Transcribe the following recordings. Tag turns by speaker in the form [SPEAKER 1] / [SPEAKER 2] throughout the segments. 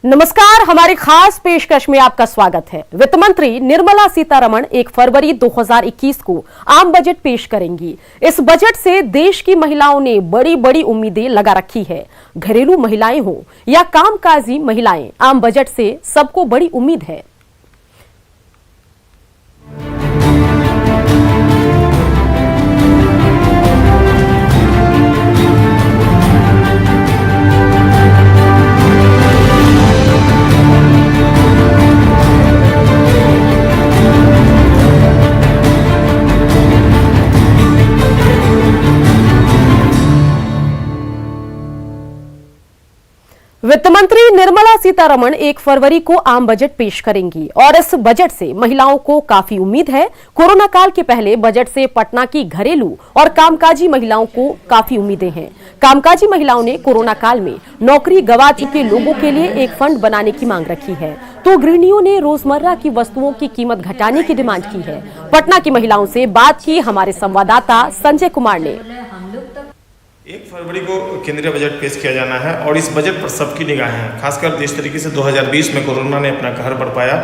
[SPEAKER 1] नमस्कार, हमारी खास पेशकश में आपका स्वागत है। वित्त मंत्री निर्मला सीतारमण 1 फरवरी 2021 को आम बजट पेश करेंगी। इस बजट से देश की महिलाओं ने बड़ी बड़ी उम्मीदें लगा रखी है। घरेलू महिलाएं हो या कामकाजी महिलाएं, आम बजट से सबको बड़ी उम्मीद है। वित्त मंत्री निर्मला सीतारमण 1 फरवरी को आम बजट पेश करेंगी और इस बजट से महिलाओं को काफी उम्मीद है। कोरोना काल के पहले बजट से पटना की घरेलू और कामकाजी महिलाओं को काफी उम्मीदें हैं। कामकाजी महिलाओं ने कोरोना काल में नौकरी गंवा चुके लोगों के लिए एक फंड बनाने की मांग रखी है, तो गृहिणियों ने रोजमर्रा की वस्तुओं की कीमत घटाने की डिमांड की है। पटना की महिलाओं से बात की हमारे संवाददाता संजय कुमार ने।
[SPEAKER 2] 1 फरवरी को केंद्रीय बजट पेश किया जाना है और इस बजट पर सबकी निगाहें हैं। खासकर जिस तरीके से 2020 में कोरोना ने अपना कहर बरपाया,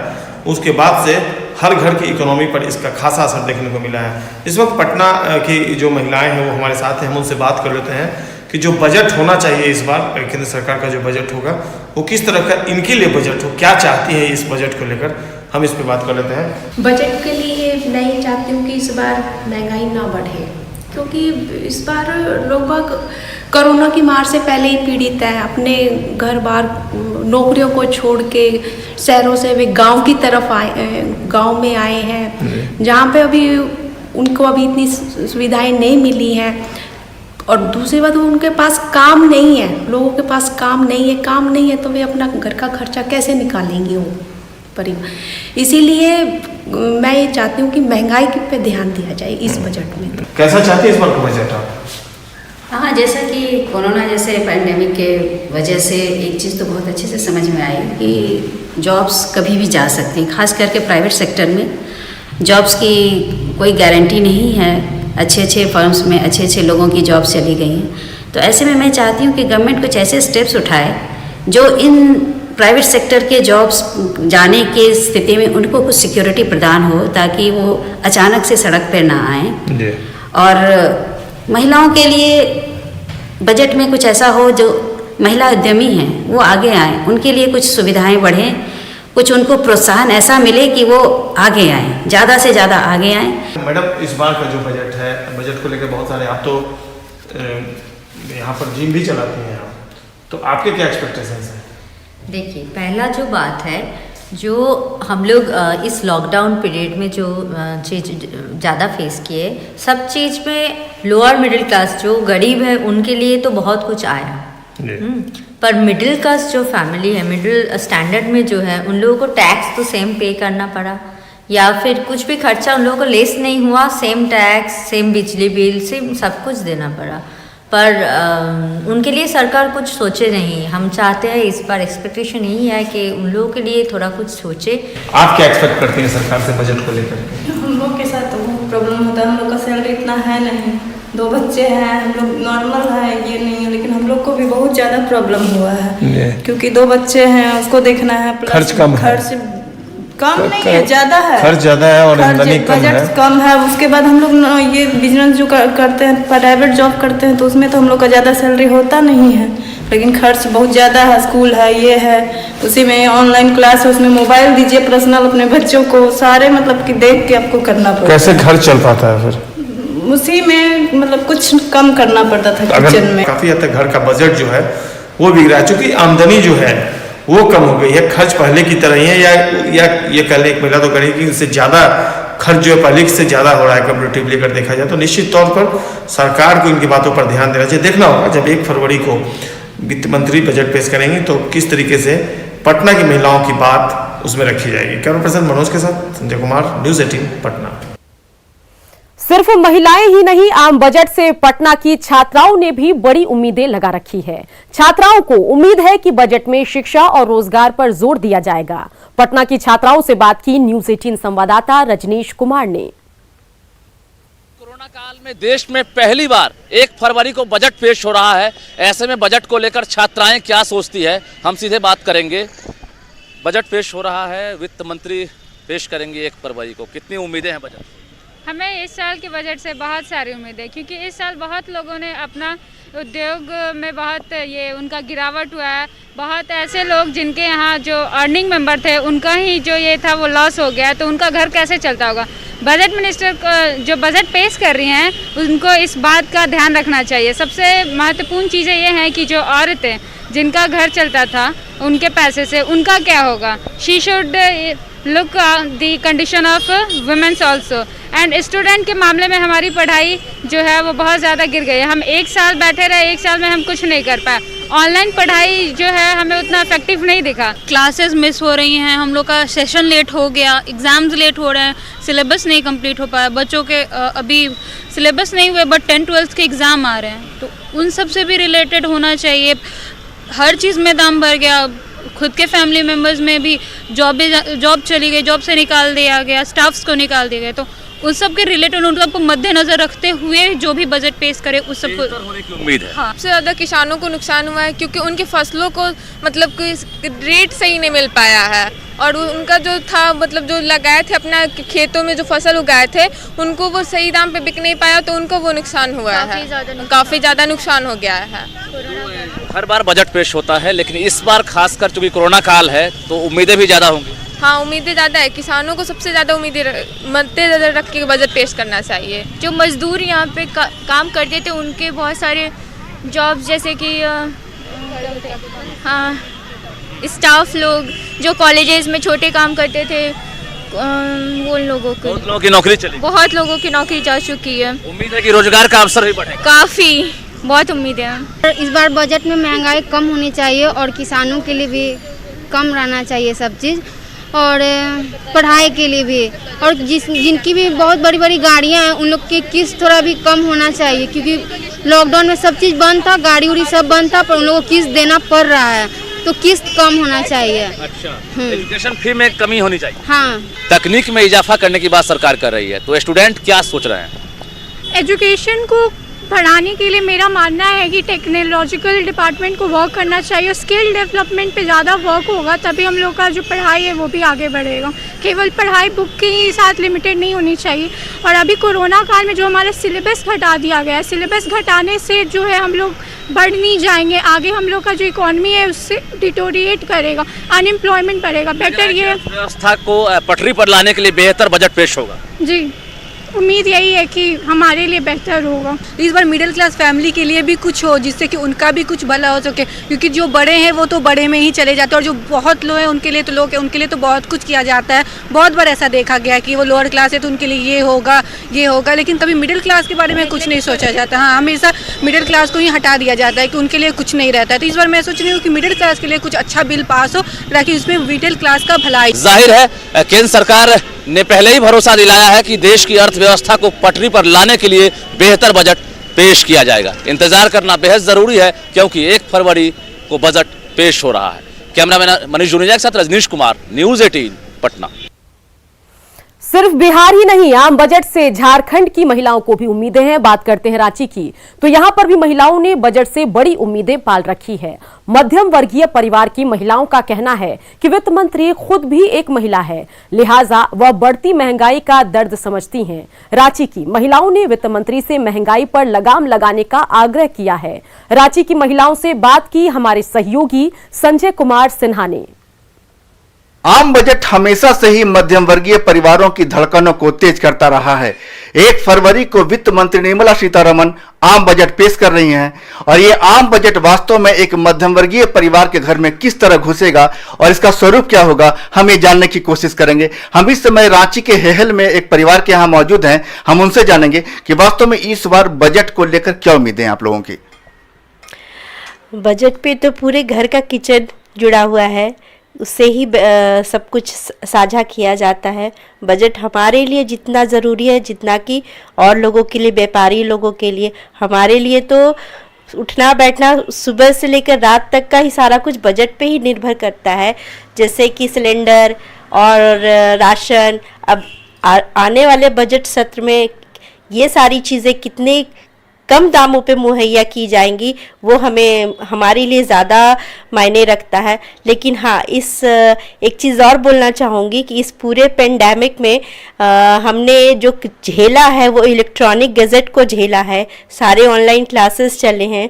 [SPEAKER 2] उसके बाद से हर घर की इकोनॉमी पर इसका खासा असर देखने को मिला है। इस वक्त पटना की जो महिलाएं हैं वो हमारे साथ हैं, हम उनसे बात कर लेते हैं कि जो बजट होना चाहिए इस बार केंद्र सरकार का जो बजट होगा वो किस तरह का इनके लिए बजट हो, क्या चाहती है इस बजट को लेकर, हम इस पर बात कर लेते हैं।
[SPEAKER 3] बजट के लिए मैं ये चाहती हूँ कि इस बार महंगाई ना बढ़े, क्योंकि इस बार लोग कोरोना की मार से पहले ही पीड़ित हैं। अपने घर बार नौकरियों को छोड़ के शहरों से वे गांव की तरफ आए, गांव में आए हैं, जहां पे अभी उनको इतनी सुविधाएं नहीं मिली हैं। और दूसरी बात, उनके पास काम नहीं है, लोगों के पास काम नहीं है तो वे अपना घर का खर्चा कैसे निकालेंगे वो परिवार। इसीलिए मैं ये चाहती हूँ कि महंगाई पे ध्यान दिया जाए इस बजट में।
[SPEAKER 2] कैसा चाहती है इस बार का बजट आप?
[SPEAKER 4] हाँ, जैसा कि कोरोना जैसे पैंडेमिक के वजह से एक चीज़ तो बहुत अच्छे से समझ में आई कि जॉब्स कभी भी जा सकती हैं। खास करके प्राइवेट सेक्टर में जॉब्स की कोई गारंटी नहीं है। अच्छे फर्म्स में अच्छे लोगों की जॉब्स चली गई हैं। तो ऐसे में मैं चाहती हूँ कि गवर्नमेंट कुछ ऐसे स्टेप्स उठाए जो इन प्राइवेट सेक्टर के जॉब्स जाने की स्थिति में उनको कुछ सिक्योरिटी प्रदान हो, ताकि वो अचानक से सड़क पर ना आए। और महिलाओं के लिए बजट में कुछ ऐसा हो जो महिला उद्यमी हैं वो आगे आएँ, उनके लिए कुछ सुविधाएं बढ़ें, कुछ उनको प्रोत्साहन ऐसा मिले कि वो आगे आएँ, ज़्यादा से ज़्यादा आगे आएँ।
[SPEAKER 2] मैडम, इस बार का जो बजट है, बजट को लेकर बहुत सारे, आप तो यहाँ पर जिम भी चलाती हैं आप, तो आपके क्या एक्सपेक्टेशंस हैं?
[SPEAKER 4] देखिए, पहला जो बात है, जो हम लोग इस लॉकडाउन पीरियड में जो चीज़ ज़्यादा फेस किए, सब चीज़ में लोअर मिडिल क्लास जो गरीब है उनके लिए तो बहुत कुछ आया, पर मिडिल क्लास जो फैमिली है, मिडिल स्टैंडर्ड में जो है, उन लोगों को टैक्स तो सेम पे करना पड़ा, या फिर कुछ भी खर्चा उन लोगों को लेस नहीं हुआ, सेम टैक्स, सेम बिजली बिल, सेम सब कुछ देना पड़ा। पर उनके लिए सरकार कुछ सोचे नहीं। हम चाहते हैं, इस बार एक्सपेक्टेशन यही है कि उन लोगों के लिए थोड़ा कुछ सोचे।
[SPEAKER 2] आप क्या एक्सपेक्ट करती हैं सरकार से बजट को लेकर?
[SPEAKER 5] हम लोग के साथ तो बहुत प्रॉब्लम होता है। हम लोग का सैलरी इतना है नहीं, 2 बच्चे हैं, हम लोग नॉर्मल है, ये नहीं है, लेकिन हम लोग को भी बहुत ज़्यादा प्रॉब्लम हुआ है, क्योंकि 2 बच्चे हैं, उसको देखना है,
[SPEAKER 2] खर्च कम है,
[SPEAKER 5] कम नहीं है, ज़्यादा है,
[SPEAKER 2] खर्च ज़्यादा है और आमदनी
[SPEAKER 5] कम है। उसके बाद हम लोग ये बिजनेस जो करते हैं, प्राइवेट जॉब करते हैं, तो उसमें तो हम लोग का ज़्यादा सैलरी होता नहीं है, लेकिन खर्च बहुत ज़्यादा है। स्कूल है, ये है, उसी में ऑनलाइन क्लास है, उसमें मोबाइल दीजिए पर्सनल अपने बच्चों को, सारे मतलब कि देख के आपको करना पड़ता है।
[SPEAKER 2] कैसे घर चल पाता है फिर?
[SPEAKER 5] उसी में मतलब कुछ कम करना पड़ता था किचन में।
[SPEAKER 2] काफ़ी हद तक घर का बजट जो है वो बिगड़ रहा है, चूँकि आमदनी जो है वो कम हो गई है, खर्च पहले की तरह ही है, या ये कह लें, एक महिला तो करेगी कि इससे ज़्यादा खर्च जो है पहले से ज़्यादा हो रहा है कंपेरेटिवली अगर देखा जाए तो। निश्चित तौर पर सरकार को इनकी बातों पर ध्यान देना चाहिए। देखना होगा जब 1 फरवरी को वित्त मंत्री बजट पेश करेंगे तो किस तरीके से पटना की महिलाओं की बात उसमें रखी जाएगी। कैमरा पर्सन मनोज के साथ संजय कुमार, न्यूज़ 18 पटना।
[SPEAKER 1] सिर्फ महिलाएं ही नहीं, आम बजट से पटना की छात्राओं ने भी बड़ी उम्मीदें लगा रखी है। छात्राओं को उम्मीद है कि बजट में शिक्षा और रोजगार पर जोर दिया जाएगा। पटना की छात्राओं से बात की न्यूज़ 18 संवाददाता रजनीश कुमार ने।
[SPEAKER 6] कोरोना काल में देश में पहली बार 1 फरवरी को बजट पेश हो रहा है। ऐसे में बजट को लेकर छात्राएं क्या सोचती है, हम सीधे बात करेंगे। बजट पेश हो रहा है, वित्त मंत्री पेश करेंगे 1 फरवरी को। कितनी उम्मीदें हैं बजट से?
[SPEAKER 7] हमें इस साल के बजट से बहुत सारी उम्मीद है, क्योंकि इस साल बहुत लोगों ने अपना उद्योग में बहुत ये उनका गिरावट हुआ है। बहुत ऐसे लोग जिनके यहाँ जो अर्निंग मेंबर थे उनका ही जो ये था वो लॉस हो गया, तो उनका घर कैसे चलता होगा। बजट मिनिस्टर जो बजट पेश कर रही हैं उनको इस बात का ध्यान रखना चाहिए। सबसे महत्वपूर्ण चीज़ें ये हैं कि जो औरतें जिनका घर चलता था उनके पैसे से उनका क्या होगा। She should look the condition of womens also. And student के मामले में हमारी पढ़ाई जो है वो बहुत ज़्यादा गिर गई है। हम 1 साल बैठे रहे, 1 साल में हम कुछ नहीं कर पाए। ऑनलाइन पढ़ाई जो है हमें उतना इफेक्टिव नहीं दिखा।
[SPEAKER 8] क्लासेस मिस हो रही हैं, हम लोग का सेशन लेट हो गया, एग्ज़ाम्स लेट हो रहे हैं, सिलेबस नहीं कंप्लीट हो पाया। बच्चों के अभी सिलेबस नहीं हुए बट 10th-12th के एग्ज़ाम आ रहे हैं, तो उन सब से भी रिलेटेड होना चाहिए। हर चीज़ में दाम बढ़ गया। खुद के फैमिली मेम्बर्स में भी जॉब चली गई, जॉब से निकाल दिया गया, स्टाफ्स को निकाल दिया गया। तो उन सब के रिलेटेड उन सबको मद्देनजर रखते हुए जो भी बजट पेश करे उस सब को
[SPEAKER 6] होने की उम्मीद है।
[SPEAKER 8] हाँ,
[SPEAKER 9] सबसे ज़्यादा किसानों को नुकसान हुआ है, क्योंकि उनके फसलों को मतलब कि रेट सही नहीं मिल पाया है। और उनका जो था मतलब जो लगाए थे अपना खेतों में जो फसल उगाए थे उनको वो सही दाम पे बिक नहीं पाया, तो उनको वो नुकसान हुआ है, काफ़ी ज़्यादा नुकसान हो गया है।
[SPEAKER 6] हर बार बजट पेश होता है, लेकिन इस बार खासकर चूंकि कोरोना काल है तो उम्मीदें भी ज़्यादा होंगी।
[SPEAKER 9] हाँ, उम्मीदें ज़्यादा है। किसानों को सबसे ज़्यादा उम्मीदें मद्देनजर रख के बजट पेश करना चाहिए।
[SPEAKER 7] जो मजदूर यहाँ पे काम करते थे उनके बहुत सारे जॉब्स, जैसे कि हाँ, स्टाफ लोग जो कॉलेजेस में छोटे काम करते थे वो लोगों को
[SPEAKER 6] बहुत लोगों की नौकरी चली,
[SPEAKER 7] बहुत लोगों की नौकरी जा चुकी है।
[SPEAKER 6] उम्मीद है कि रोजगार का अवसर भी बढ़ेगा।
[SPEAKER 7] काफ़ी बहुत उम्मीदें हैं।
[SPEAKER 10] इस बार बजट में महंगाई कम होनी चाहिए और किसानों के लिए भी कम रहना चाहिए सब चीज़, और पढ़ाई के लिए भी। और जिनकी भी बहुत बड़ी बड़ी गाड़ियां हैं उन लोग की किस्त थोड़ा भी कम होना चाहिए, क्योंकि लॉकडाउन में सब चीज़ बंद था, गाड़ी उड़ी सब बंद था, पर उन लोगों को किस्त देना पड़ रहा है, तो किस्त कम होना चाहिए।
[SPEAKER 6] अच्छा, एजुकेशन फी में कमी होनी चाहिए।
[SPEAKER 10] हाँ,
[SPEAKER 6] तकनीक में इजाफा करने की बात सरकार कर रही है, तो स्टूडेंट क्या सोच रहे हैं?
[SPEAKER 7] एजुकेशन को बढ़ाने के लिए मेरा मानना है कि टेक्नोलॉजिकल डिपार्टमेंट को वर्क करना चाहिए। स्किल डेवलपमेंट पे ज़्यादा वर्क होगा, तभी हम लोग का जो पढ़ाई है वो भी आगे बढ़ेगा। केवल पढ़ाई बुक के ही साथ लिमिटेड नहीं होनी चाहिए। और अभी कोरोना काल में जो हमारा सिलेबस घटा दिया गया है, सिलेबस घटाने से जो है हम लोग बढ़ नहीं जाएंगे आगे। हम लोग का जो इकोनॉमी है उससे डिटोरिएट करेगा, अनएम्प्लॉयमेंट बढ़ेगा। बेटर ये
[SPEAKER 6] व्यवस्था को पटरी पर लाने के लिए बेहतर बजट पेश होगा।
[SPEAKER 7] जी, उम्मीद यही है कि हमारे लिए बेहतर होगा।
[SPEAKER 8] इस बार मिडिल क्लास फैमिली के लिए भी कुछ हो, जिससे कि उनका भी कुछ भला हो सके, क्योंकि जो बड़े हैं वो तो बड़े में ही चले जाते हैं, और जो बहुत लो हैं उनके लिए तो लोग उनके लिए तो बहुत कुछ किया जाता है। बहुत बार ऐसा देखा गया कि वो लोअर क्लास है तो उनके लिए ये होगा, लेकिन कभी मिडिल क्लास के बारे में कुछ नहीं सोचा जाता। हाँ, हमेशा मिडिल क्लास को ही हटा दिया जाता है कि उनके लिए कुछ नहीं रहता है। तो इस बार मैं सोच रही हूँ कि मिडिल क्लास के लिए कुछ अच्छा बिल पास हो, ताकि उसमें मिडिल क्लास का भलाई।
[SPEAKER 6] जाहिर है केंद्र सरकार ने पहले ही भरोसा दिलाया है कि देश की अर्थव्यवस्था को पटरी पर लाने के लिए बेहतर बजट पेश किया जाएगा। इंतजार करना बेहद जरूरी है, क्योंकि 1 फरवरी को बजट पेश हो रहा है। कैमरामैन मनीष जुनेजा के साथ रजनीश कुमार, न्यूज़ 18 पटना।
[SPEAKER 1] सिर्फ बिहार ही नहीं, आम बजट से झारखंड की महिलाओं को भी उम्मीदें हैं। बात करते हैं रांची की, तो यहां पर भी महिलाओं ने बजट से बड़ी उम्मीदें पाल रखी है। मध्यम वर्गीय परिवार की महिलाओं का कहना है कि वित्त मंत्री खुद भी एक महिला है, लिहाजा वह बढ़ती महंगाई का दर्द समझती हैं। रांची की महिलाओं ने वित्त मंत्री से महंगाई पर लगाम लगाने का आग्रह किया है। रांची की महिलाओं से बात की हमारे सहयोगी संजय कुमार सिन्हा ने।
[SPEAKER 11] आम बजट हमेशा से ही मध्यम वर्गीय परिवारों की धड़कनों को तेज करता रहा है। 1 फरवरी को वित्त मंत्री निर्मला सीतारमण आम बजट पेश कर रही हैं, और ये आम बजट वास्तव में एक मध्यम वर्गीय परिवार के घर में किस तरह घुसेगा और इसका स्वरूप क्या होगा, हम ये जानने की कोशिश करेंगे। हम इस समय रांची के हेहल में एक परिवार के यहाँ मौजूद हैं। हम उनसे जानेंगे कि वास्तव में इस बार बजट को लेकर क्या उम्मीदें हैं आप लोगों की।
[SPEAKER 12] बजट पे तो पूरे घर का किचन जुड़ा हुआ है, उससे ही सब कुछ साझा किया जाता है। बजट हमारे लिए जितना ज़रूरी है, जितना कि और लोगों के लिए, व्यापारी लोगों के लिए, हमारे लिए तो उठना बैठना सुबह से लेकर रात तक का ही सारा कुछ बजट पे ही निर्भर करता है। जैसे कि सिलेंडर और राशन। अब आने वाले बजट सत्र में ये सारी चीज़ें कितने कम दामों पे मुहैया की जाएंगी वो हमें हमारे लिए ज़्यादा मायने रखता है। लेकिन हाँ, इस एक चीज़ और बोलना चाहूँगी कि इस पूरे पेंडेमिक में हमने जो झेला है वो इलेक्ट्रॉनिक गैजेट को झेला है। सारे ऑनलाइन क्लासेस चले हैं,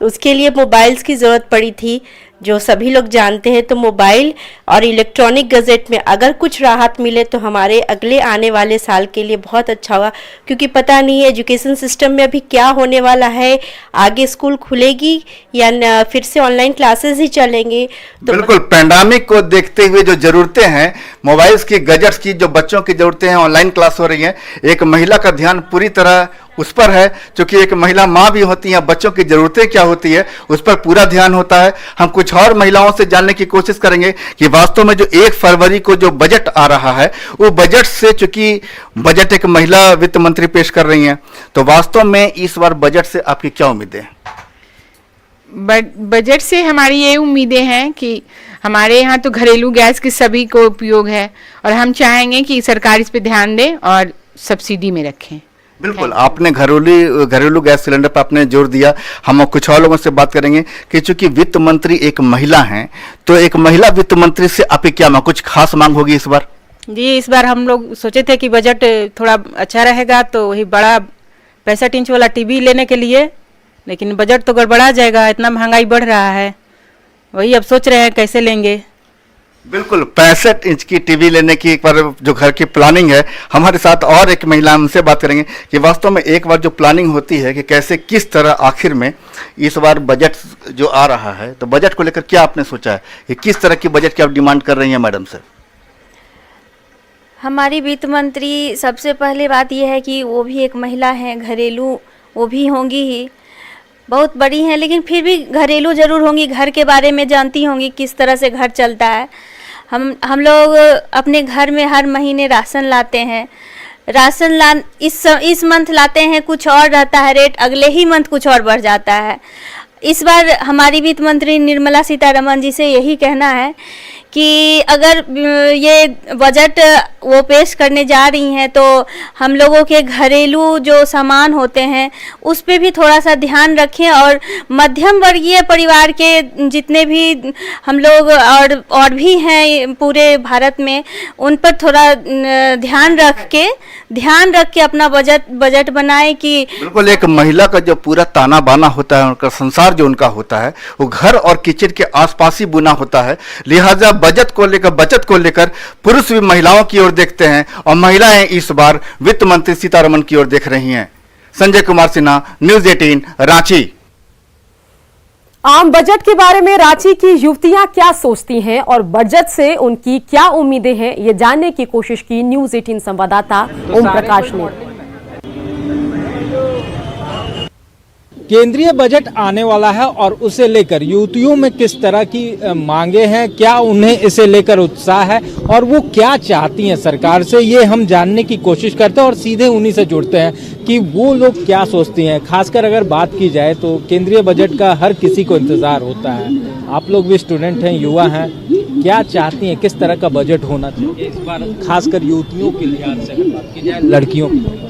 [SPEAKER 12] उसके लिए मोबाइल्स की ज़रूरत पड़ी थी, जो सभी लोग जानते हैं। तो मोबाइल और इलेक्ट्रॉनिक गज़ेट में अगर कुछ राहत मिले तो हमारे अगले आने वाले साल के लिए बहुत अच्छा होगा, क्योंकि पता नहीं है एजुकेशन सिस्टम में अभी क्या होने वाला है, आगे स्कूल खुलेगी या फिर से ऑनलाइन क्लासेस ही चलेंगे। तो
[SPEAKER 11] बिल्कुल, पेंडेमिक को देखते हुए जो ज़रूरतें हैं, मोबाइल्स की, गैजेट्स की, जो बच्चों की ज़रूरतें हैं, ऑनलाइन क्लास हो रही हैं, एक महिला का ध्यान पूरी तरह उस पर है, क्योंकि एक महिला माँ भी होती है, बच्चों की ज़रूरतें क्या होती है उस पर पूरा ध्यान होता है। हम कुछ और महिलाओं से जानने की कोशिश करेंगे कि वास्तव में जो 1 फरवरी को जो बजट आ रहा है वो बजट से, चूंकि बजट एक महिला वित्त मंत्री पेश कर रही हैं, तो वास्तव में इस बार बजट से आपकी क्या उम्मीदें हैं?
[SPEAKER 13] बजट से हमारी ये उम्मीदें हैं कि हमारे यहाँ तो घरेलू गैस की सभी को उपयोग है और हम चाहेंगे कि सरकार इस पे ध्यान दे और सब्सिडी में रखें।
[SPEAKER 11] बिल्कुल, आपने घरेलू गैस सिलेंडर पर आपने जोर दिया। हम कुछ और लोगों से बात करेंगे कि चूंकि वित्त मंत्री एक महिला हैं, तो एक महिला वित्त मंत्री से आपकी क्या मांग, कुछ खास मांग होगी इस बार?
[SPEAKER 14] जी, इस बार हम लोग सोचे थे कि बजट थोड़ा अच्छा रहेगा, तो वही बड़ा 65 इंच वाला टीवी लेने के लिए, लेकिन बजट तो गड़बड़ा जाएगा, इतना महंगाई बढ़ रहा है, वही अब सोच रहे हैं कैसे लेंगे।
[SPEAKER 11] बिल्कुल, 65 इंच की टीवी लेने की एक बार जो घर की प्लानिंग है, हमारे साथ और एक महिला, हमसे बात करेंगे कि वास्तव में एक बार जो प्लानिंग होती है कि कैसे, किस तरह आखिर में इस बार बजट जो आ रहा है, तो बजट को लेकर क्या आपने सोचा है कि किस तरह की बजट की आप डिमांड कर रही हैं मैडम से?
[SPEAKER 15] हमारी वित्त मंत्री, सबसे पहले बात यह है कि वो भी एक महिला हैं, घरेलू वो भी होंगी ही, बहुत बड़ी हैं, लेकिन फिर भी घरेलू जरूर होंगी, घर के बारे में जानती होंगी किस तरह से घर चलता है। हम लोग अपने घर में हर महीने राशन लाते हैं, राशन इस मंथ लाते हैं, कुछ और रहता है रेट, अगले ही मंथ कुछ और बढ़ जाता है। इस बार हमारी वित्त मंत्री निर्मला सीतारमण जी से यही कहना है कि अगर ये बजट वो पेश करने जा रही हैं तो हम लोगों के घरेलू जो सामान होते हैं उस पे भी थोड़ा सा ध्यान रखें, और मध्यम वर्गीय परिवार के जितने भी हम लोग और भी हैं पूरे भारत में, उन पर थोड़ा ध्यान रख के अपना बजट बनाए। कि
[SPEAKER 11] बिल्कुल, एक महिला का जो पूरा ताना बाना होता है, उनका संसार जो उनका होता है वो घर और किचन के आसपास ही बुना होता है, लिहाजा बजट को लेकर पुरुष भी महिलाओं की ओर देखते हैं और महिलाएं इस बार वित्त मंत्री सीतारमण की ओर देख रही हैं। संजय कुमार सिन्हा, न्यूज़ 18, रांची।
[SPEAKER 1] आम बजट के बारे में रांची की युवतियां क्या सोचती हैं और बजट से उनकी क्या उम्मीदें हैं, ये जानने की कोशिश की न्यूज़ 18 संवाददाता ओम प्रकाश ने।
[SPEAKER 16] केंद्रीय बजट आने वाला है और उसे लेकर युवतियों में किस तरह की मांगे हैं, क्या उन्हें इसे लेकर उत्साह है और वो क्या चाहती हैं सरकार से, ये हम जानने की कोशिश करते हैं और सीधे उन्हीं से जुड़ते हैं कि वो लोग क्या सोचती हैं। खासकर अगर बात की जाए तो केंद्रीय बजट का हर किसी को इंतजार होता है, आप लोग भी स्टूडेंट हैं, युवा हैं, क्या चाहती हैं, किस तरह का बजट होना चाहिए इस बार, खासकर युवतियों के लिहाज से अगर बात की जाए, लड़कियों की?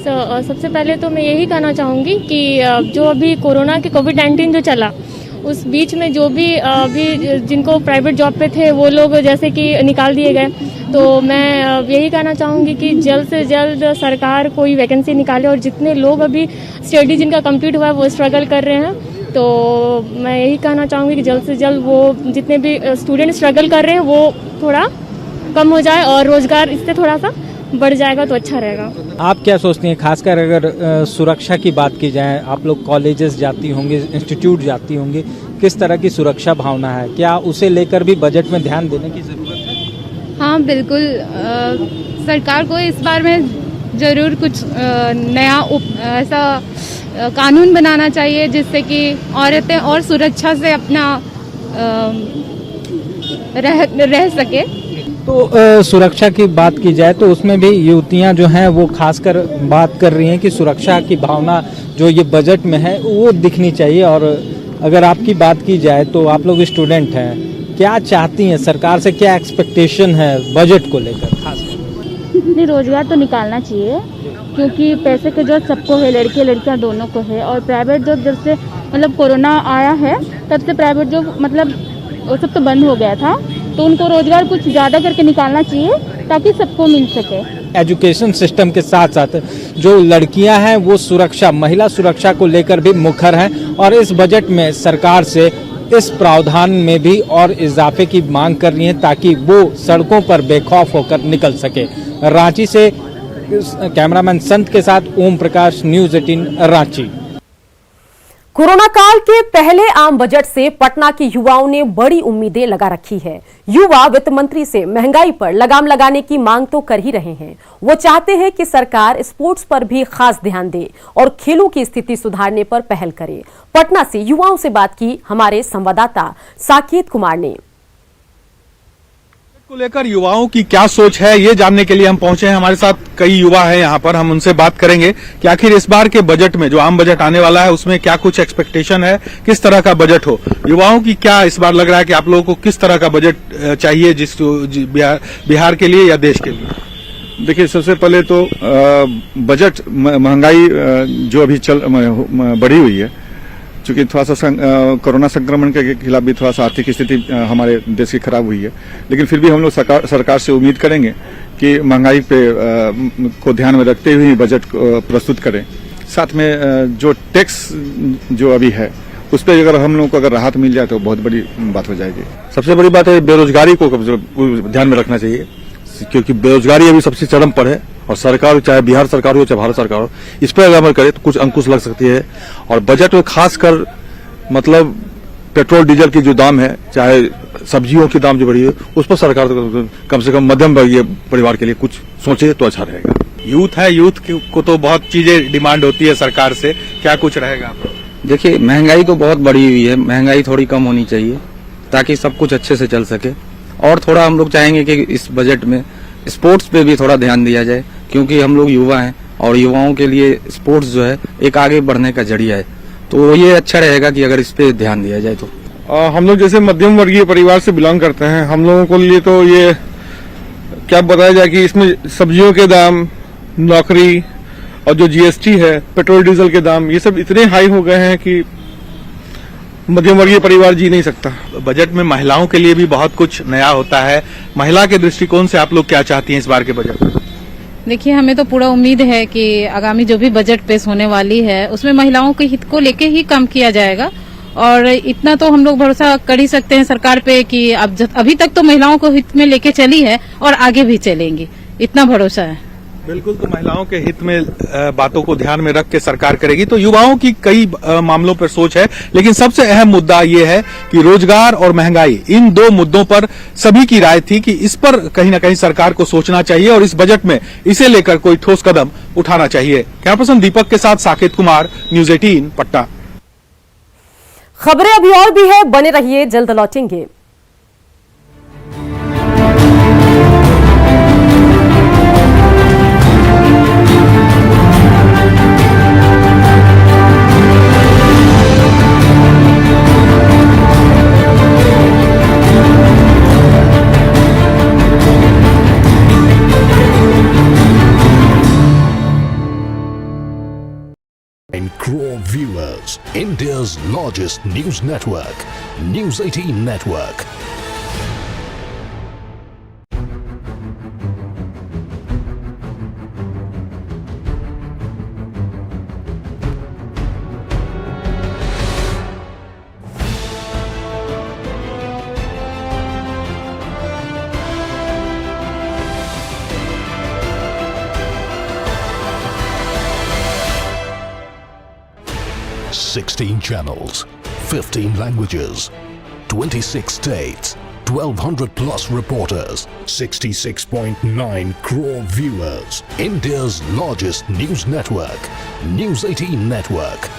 [SPEAKER 17] सबसे पहले तो मैं यही कहना चाहूँगी कि जो अभी कोरोना के कोविड-19 जो चला, उस बीच में जो भी अभी जिनको प्राइवेट जॉब पे थे वो लोग जैसे कि निकाल दिए गए, तो मैं यही कहना चाहूँगी कि जल्द से जल्द सरकार कोई वैकेंसी निकाले, और जितने लोग अभी स्टडी जिनका कंप्लीट हुआ है वो स्ट्रगल कर रहे हैं, तो मैं यही कहना चाहूँगी कि जल्द से जल्द वो जितने भी स्टूडेंट स्ट्रगल कर रहे हैं वो थोड़ा कम हो जाए और रोज़गार इससे थोड़ा सा बढ़ जाएगा तो अच्छा रहेगा।
[SPEAKER 16] आप क्या सोचती हैं, खासकर अगर सुरक्षा की बात की जाए, आप लोग कॉलेजेस जाती होंगी, इंस्टीट्यूट जाती होंगी, किस तरह की सुरक्षा भावना है, क्या उसे लेकर भी बजट में ध्यान देने की ज़रूरत है?
[SPEAKER 18] हाँ बिल्कुल, सरकार को इस बार में ज़रूर कुछ नया ऐसा कानून बनाना चाहिए जिससे कि औरतें और सुरक्षा से अपना रह सके।
[SPEAKER 16] तो सुरक्षा की बात की जाए तो उसमें भी युवतियां जो हैं वो खासकर बात कर रही हैं कि सुरक्षा की भावना जो ये बजट में है वो दिखनी चाहिए। और अगर आपकी बात की जाए तो आप लोग स्टूडेंट हैं, क्या चाहती हैं सरकार से, क्या एक्सपेक्टेशन है बजट को लेकर खासकर?
[SPEAKER 17] नहीं, रोजगार तो निकालना चाहिए, क्योंकि पैसे की जरूरत सबको है, लड़के लड़कियां दोनों को है। और प्राइवेट जॉब जब से मतलब कोरोना आया है तब से प्राइवेट जॉब मतलब वो सब तो बंद हो गया था, तो उनको रोजगार कुछ ज़्यादा करके निकालना चाहिए ताकि सबको मिल सके।
[SPEAKER 16] एजुकेशन सिस्टम के साथ साथ जो लड़कियां हैं वो सुरक्षा, महिला सुरक्षा को लेकर भी मुखर हैं और इस बजट में सरकार से इस प्रावधान में भी और इजाफे की मांग कर रही है ताकि वो सड़कों पर बेखौफ होकर निकल सके। रांची से कैमरामैन संत के साथ ओम प्रकाश, न्यूज़ 18 रांची।
[SPEAKER 1] कोरोना काल के पहले आम बजट से पटना के युवाओं ने बड़ी उम्मीदें लगा रखी है। युवा वित्त मंत्री से महंगाई पर लगाम लगाने की मांग तो कर ही रहे हैं। वो चाहते हैं कि सरकार स्पोर्ट्स पर भी खास ध्यान दे और खेलों की स्थिति सुधारने पर पहल करे। पटना से युवाओं से बात की हमारे संवाददाता साकेत कुमार ने।
[SPEAKER 19] को लेकर युवाओं की क्या सोच है ये जानने के लिए हम पहुंचे हैं। हमारे साथ कई युवा हैं यहाँ पर, हम उनसे बात करेंगे कि आखिर इस बार के बजट में जो आम बजट आने वाला है उसमें क्या कुछ एक्सपेक्टेशन है, किस तरह का बजट हो। युवाओं की क्या इस बार लग रहा है कि आप लोगों को किस तरह का बजट चाहिए बिहार के लिए या देश के लिए?
[SPEAKER 20] देखिए, सबसे पहले तो बजट महंगाई जो अभी बढ़ी हुई है, चूंकि थोड़ा सा कोरोना संक्रमण के खिलाफ भी थोड़ा सा आर्थिक स्थिति हमारे देश की खराब हुई है, लेकिन फिर भी हम लोग सरकार से उम्मीद करेंगे कि महंगाई पे को ध्यान में रखते हुए बजट प्रस्तुत करें। साथ में जो टैक्स जो अभी है उस पर अगर हम लोग को अगर राहत मिल जाए तो बहुत बड़ी बात हो जाएगी। सबसे बड़ी बात है बेरोजगारी को ध्यान में रखना चाहिए, क्योंकि बेरोजगारी अभी सबसे चरम पर है और सरकार, चाहे बिहार सरकार हो चाहे भारत सरकार हो, इस पर अगर अमल करे तो कुछ अंकुश लग सकती है। और बजट में खासकर मतलब पेट्रोल डीजल की जो दाम है, चाहे सब्जियों की दाम जो बढ़ी है, उस पर सरकार कम से कम मध्यम वर्गीय परिवार के लिए कुछ सोचे तो अच्छा रहेगा।
[SPEAKER 19] यूथ है, यूथ को तो बहुत चीजें डिमांड होती है सरकार से, क्या कुछ रहेगा?
[SPEAKER 21] देखिए, महंगाई तो बहुत बढ़ी हुई है, महंगाई थोड़ी कम होनी चाहिए ताकि सब कुछ अच्छे से चल सके। और थोड़ा हम लोग चाहेंगे कि इस बजट में स्पोर्ट्स पे भी थोड़ा ध्यान दिया जाए, क्योंकि हम लोग युवा हैं और युवाओं के लिए स्पोर्ट्स जो है एक आगे बढ़ने का जरिया है, तो ये अच्छा रहेगा कि अगर इस पे ध्यान दिया जाए तो।
[SPEAKER 20] हम लोग जैसे मध्यम वर्गीय परिवार से बिलोंग करते हैं, हम लोगों को लिए तो ये क्या बताया जाए कि इसमें सब्जियों के दाम, नौकरी और जो जीएसटी है, पेट्रोल डीजल के दाम, ये सब इतने हाई हो गए हैं कि मध्यम वर्गीय परिवार जी नहीं सकता।
[SPEAKER 19] बजट में महिलाओं के लिए भी बहुत कुछ नया होता है। महिला के दृष्टिकोण से आप लोग क्या चाहती हैं इस बार के बजट में?
[SPEAKER 18] देखिए, हमें तो पूरा उम्मीद है कि आगामी जो भी बजट पेश होने वाली है उसमें महिलाओं के हित को लेके ही काम किया जाएगा। और इतना तो हम लोग भरोसा कर ही सकते हैं सरकार पे कि अब अभी तक तो महिलाओं को हित में लेके चली है और आगे भी चलेंगी, इतना भरोसा है।
[SPEAKER 19] बिल्कुल, तो महिलाओं के हित में बातों को ध्यान में रख के सरकार करेगी। तो युवाओं की कई मामलों पर सोच है, लेकिन सबसे अहम मुद्दा ये है कि रोजगार और महंगाई, इन दो मुद्दों पर सभी की राय थी कि इस पर कहीं ना कहीं सरकार को सोचना चाहिए और इस बजट में इसे लेकर कोई ठोस कदम उठाना चाहिए। कैमरा पर्सन दीपक के साथ साकेत कुमार, न्यूज़ 18 पटना।
[SPEAKER 1] खबरें अभी और भी है, बने रहिए, जल्द लौटेंगे।
[SPEAKER 22] Crore viewers, India's largest news network, News 18 Network. Sixteen channels, 15 languages, 26 states, 1,200 plus reporters, 66.9 crore viewers. India's largest news network, News 18 Network.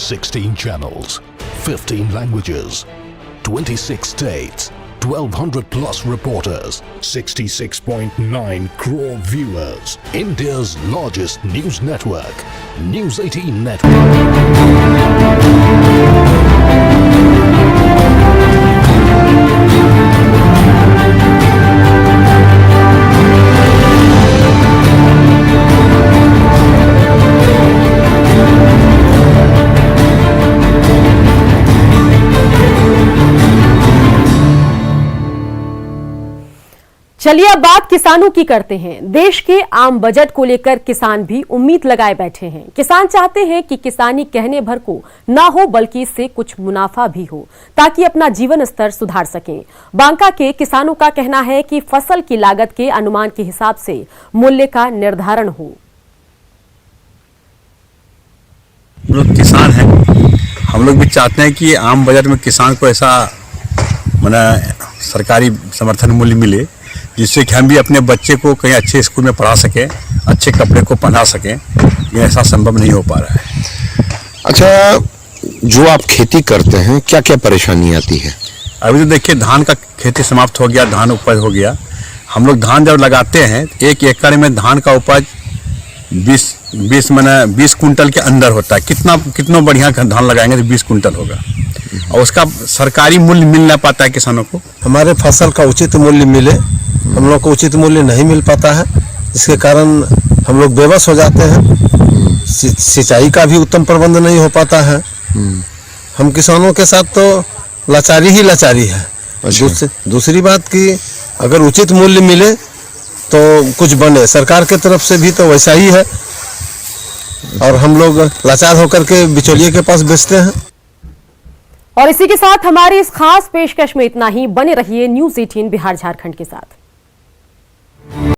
[SPEAKER 22] Sixteen channels, 15 languages, 26 states, 1200 plus reporters, 66.9 crore viewers. India's largest news network, News 18 Network.
[SPEAKER 1] चलिए अब बात किसानों की करते हैं। देश के आम बजट को लेकर किसान भी उम्मीद लगाए बैठे हैं। किसान चाहते हैं कि किसानी कहने भर को ना हो बल्कि इससे कुछ मुनाफा भी हो ताकि अपना जीवन स्तर सुधार सकें। बांका के किसानों का कहना है कि फसल की लागत के अनुमान के हिसाब से मूल्य का निर्धारण हो।
[SPEAKER 3] हम लोग किसान हैं, हम लोग भी चाहते हैं कि आम बजट में किसान को ऐसा सरकारी समर्थन मूल्य मिले जिससे कि हम भी अपने बच्चे को कहीं अच्छे स्कूल में पढ़ा सकें, अच्छे कपड़े को पहना सकें। ये ऐसा संभव नहीं हो पा रहा है।
[SPEAKER 4] अच्छा, जो आप खेती करते हैं क्या क्या परेशानी आती है?
[SPEAKER 3] अभी तो देखिए धान का खेती समाप्त हो गया, धान उपज हो गया। हम लोग धान जब लगाते हैं 1 एकड़ में धान का उपज 20 कुंटल के अंदर होता है। कितना बढ़िया धान लगाएंगे तो 20 कुंटल होगा और उसका सरकारी मूल्य मिल ना पाता है किसानों को।
[SPEAKER 23] हमारे फसल का उचित मूल्य मिले, हम लोग को उचित मूल्य नहीं मिल पाता है, जिसके कारण हम लोग बेबस हो जाते हैं। सिंचाई का भी उत्तम प्रबंध नहीं हो पाता है। हम किसानों के साथ तो लाचारी ही लाचारी है। दूसरी बात कि अगर उचित मूल्य मिले तो कुछ बने, सरकार के तरफ से भी तो वैसा ही है और हम लोग लाचार होकर के बिचौलिए के पास बेचते हैं।
[SPEAKER 1] और इसी के साथ हमारी इस खास पेशकश में इतना ही। बने रहिए न्यूज़ 18 बिहार झारखंड के साथ।